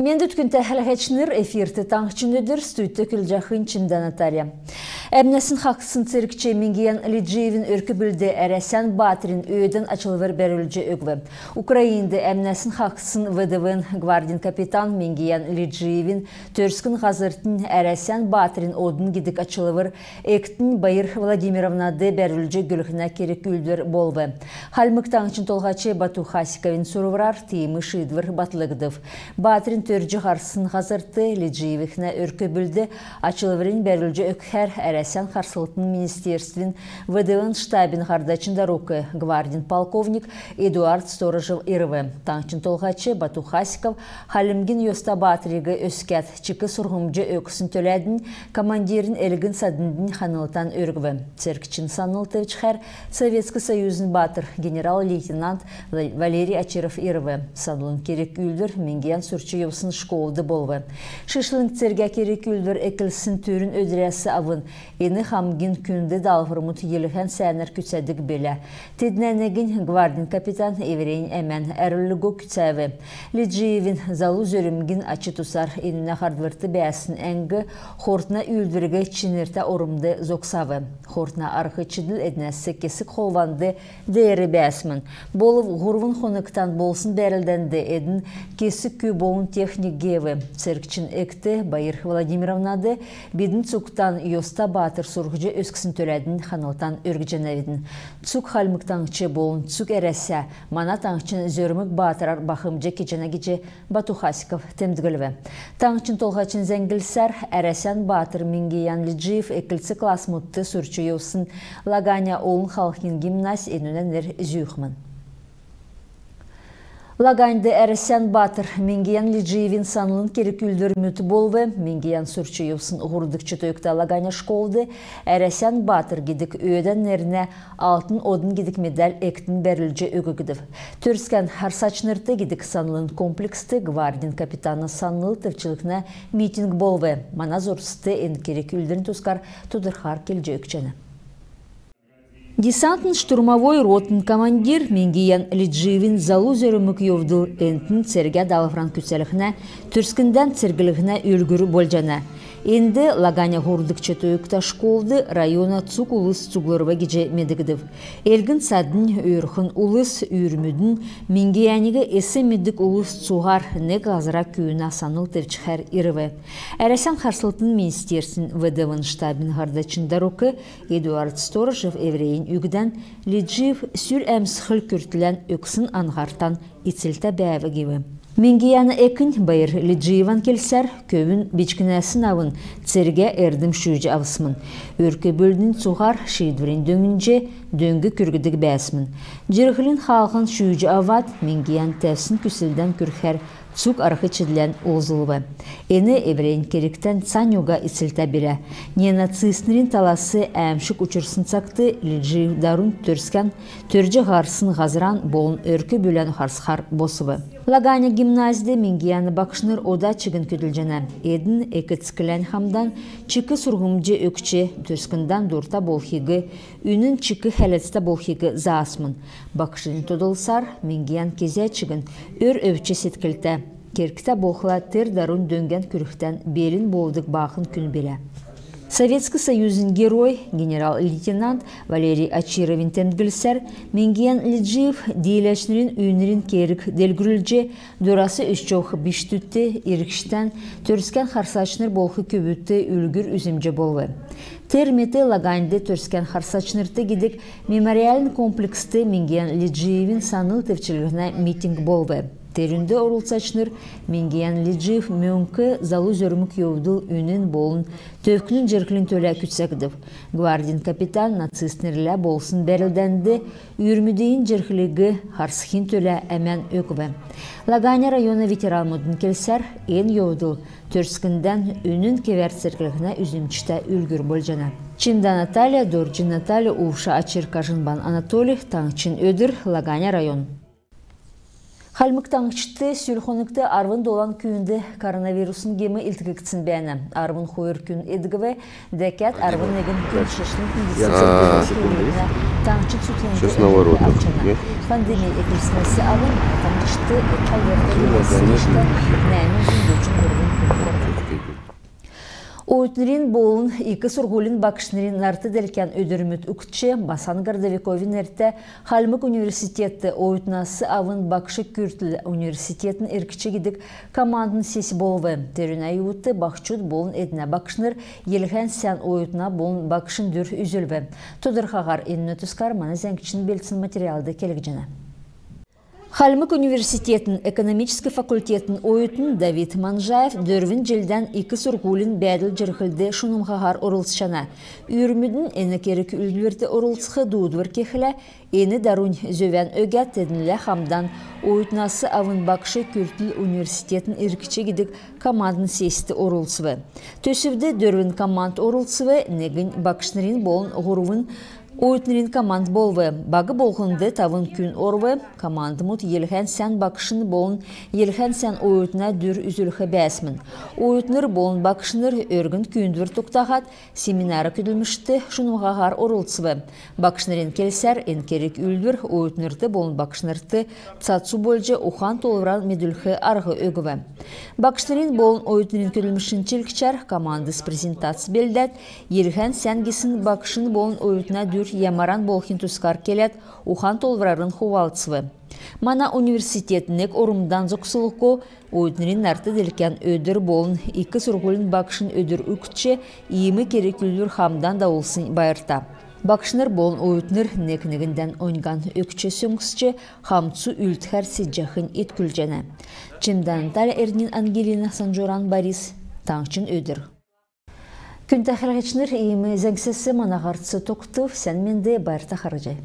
Мен дүткін тәхіліғечінір эфирті таңқчынөдір стүйті күлжақын чимдан атаря. Әмнесін хақсын циркче Мингиян Лиджиевин өркі білді әрәсән батырын өйден açılıver бәрілжі өгві. Украинды әмнесін хақсын ВДВ гвардин капитан Мингиян Лиджиевин төрскін ғазыртын әрәсән батырын одын гидік açılıver әктін Байыр Владимировнады бәрілжі гүліғіне керек үлдер болвы. Халмық таңқчын толғачы Бату Хасиковин сұрыврар тиімі шидвір батлығдыв. Батырын төржі қарсын ғазырты Лиджиевихне өркі білді açılıverin бәрілжі өкхәр әрәсән қарсылытын министерствін ВДВ штабин ғардачында рукы гвардин полковник Эдуард Сторожев ирвы. Таңчын толғачы Бату Хасиков халімген йоста батырығы өскәт чықы сұрғымжы өкісін төләдін командирін әлігін садындың ханылтан өргіві. Церкчин Санылтович хәр Советский Союзын батыр генерал-лейтенант Валерий Ачиров ирвы. Санылын керек үлдір Мингиян сүрчі евсын школды болвы. Шышлың церге керек үлдір әкілсін түрін өдірәсі авын. Ені хамгин күнді далғырмыт еліген сәнер күтсәдік белі. Теднәнегін гвардин капитан Эверейн әмән әрілігі күтсәві. Лиджиевин залу зөрімгін ачы тусар еніне қардвырты бәсін әңгі қортына үлдірге чинерті орымды зоксавы. Қортына арқы чыдыл әднәсі кесік қолванды дәрі бәсмін. Болып ғұрвын қонықтан болсын бәрілденді әдін кесік күй болын техник геві. Церкчин әкті Байыр Владимировнады бедін цуктан йоста батыр сұрғыжы өскісін төләдін қанылтан өргіженәведін. Цук халмық таңчы болын цук әрәсә, мана таңчын зөрімік батырар бақымжы кеченәгече Бату Хасиков темдігілві. Таңчын толғачын зәңгілсәр әрәсән батыр Мингиян Лиджиев әкілсі класс мұтты сүрчі еусын Лаганя олын халқын гимназ енінен зүйіқмін. Лаганды әрәсән батыр Мингиян Лиджиевин санылын керек үлдір мүті болвы. Мингиян сүрчі еусын ғұрдықчы тойықта Лаганя школды әрәсән батыр гидік өйден нәріне алтын одын гидік медаль әктін бәрілжі өгігідів. Төрскен харсачнырты гидік санылын комплексті гвардин капитаны санылы төвчілікіне митинг болвы. Мана зорсты ән керек үлдірін тұскар тұдырхар келжі өкчені. Десантын штурмовой ротын командир Мингиян Лиджиевин залу зөрімік евдыл әнтін церге далыфран күтселіхіне түрскінден цергілігіне үлгірі болжана. Енді Лаганя ғұрдықчы тойықта школды района цук улыс цуглырва геже медігдів. Элгін садын өрхін улыс үйірмүдін Мингиянігі эсі медік улыс цуғар не ғазыра күйіна саныл тевчхәр ирвы. Әрәсән қарсылтын министерсін ВДВ штабин ғардачында рукы Эдуард Сторожев Эверейн үгіден Лиджиев сүр әмсіхіл күртілен өксін анғартан ицілті бәві геві. Мингияны әкін Байыр Лиджиеван келсәр, көбін бечкінәсін авын церге әрдім шүйжі авысмын. Өркі бөлдің цуғар шейдвірін дөңінже дөңгі күргідік бәсмін. Жырғылын халқын шүйжі ават Мингиян тәвсін күсілден күрхәр цук арқы чыдылан олзылығы. Әні Эверейн керектен Санюга ицілті бірі. Не нацистнерін таласы әмшік ұчырсын цақты Лиджиев дарун төрскен төржі ғарсын ғазыран болын өркі бөлен ғарсқар босывы. Лаганя гимназиде Мингияны бақшыныр ода чыгын көділжені. Эдін әкітскілен хамдан чықы сұрғымжы өкче төрскіндан дұрта болхиғы, үнін чықы хәлетсті болхиғы заасмын. Бақшынын тодылсар Мингиян кезе чыгын өр өвче сеткілті. Керкіта болхыла тер дарун дөнген күріктен белін болдық бақын күн белі. Советский Союзын герой, генерал-лейтенант Валерий Ачировин темдгілсәр, Мингиян Лиджиев дейләшнерін үйінерін керік делгүрілже дұрасы үшчоқы біштүтті ерікштен төрскен қарсачныр болқы көбітті үлгір үзімже болы. Терметі Лаганды төрскен қарсачнырты гедік мемориалын комплексті Мингиян Лиджиевин саныл тевчілігіне митинг болы. Терінде орылсачныр Мингиян Лиджиев мөңкі залу зөрімік еудыл үнін болын төвкінің жеркілін төлі күтсәкдів. Гвардин капитан нацистнерлі болсын бәрілденді үйірмедейін жеркілігі харсхин төлі әмән өкібі. Лаганя районы ветеран мұдын келсәр, ен еудыл төрскінден үнін кеверт церкілігіне үзімчіті үлгір болжана. Чинда Наталья, Дорджи Наталья, Уша Ачир Кажынбан Анатолий, Таңчин Өдір, Лаганя район. Халмық таңшытты сүлхоныкты арвын долан күйінді коронавирусын гемі илтігіктсін бәні. Арвын қойыр күн едігіві дәкәт арвын егін көлшешінің Таңчы Сейчас на воротах. Пандемия экспрессмесі алын, таңқышты қалверді Ойтнерин болын екі сұрғылын бақшынырын нарты дәлкен өдіріміт үкітші Басан Гордовиковин әрті Халмык университеті Ойтнасы авын бақшы күртіл университетін әркічі кедік командын сесі болуы. Терін айуыты бақчуд болын әдіне бақшыныр елген сән Ойтна болын бақшын дүр үзілбі. Тодыр қағар еніне түскар маны зәңкішін белсін материалды келік жана. Халмык университетін экономический факультетін ойытын Давид Манжаев дөрвін жылдан екі сұрғулын бәділ жырғылды шунымғағар орылсшана. Үйірмідің әні керік үлдерді орылсқы дудвар кехілі, әні дарун зөвән өгәт әдінлі хамдан ойытнасы авын бақшы күртіл университетін иркіче гидік командын сесті орылсывы. Төсівді дөрвін команд орылсывы, негін бақшынырын болын ғұрывын Ойтнерин команд болвы. Багы болғынды тавын күн орвы. Командымыт елген сән бақшын болын, елген сән ойытына дүр үзілігі бәсмін. Ойтнер болын бақшыныр өргін күндір тұқтағат, семинары күділмішті шынуғағар орылтсывы. Бақшынырын келсәр, энкерік үлдір, ойтнерді болын бақшынырды цацу болжы ухан толыран медүлігі арғы өгіві. Бақшынырын болын ойтнерин күділмішін челкчар командыс презентация белдәт, елген сән кесін бақшын болын ойтына дүр ямаран болхин тускар келет ухан толврарын хувалцвы. Мана университетінек орумдан зұқсылықу ойднерин нарты делкен өдір болын екі сұрғылын бақшын өдір үкітші иемі керек үлдір хамдан да олсын байырта. Бақшыныр болын ойднер нек-негінден ойнган өкче сөңгісче хамцу үлтхар сиджахын еткүлжені. Чемдан Наталья Эрнин Ангелина Санжоран Борис Таңчын өдір. Күнті қырғычныр иемі зәңсесі манағарцы тоқтып, сән менде байырта қарыжай.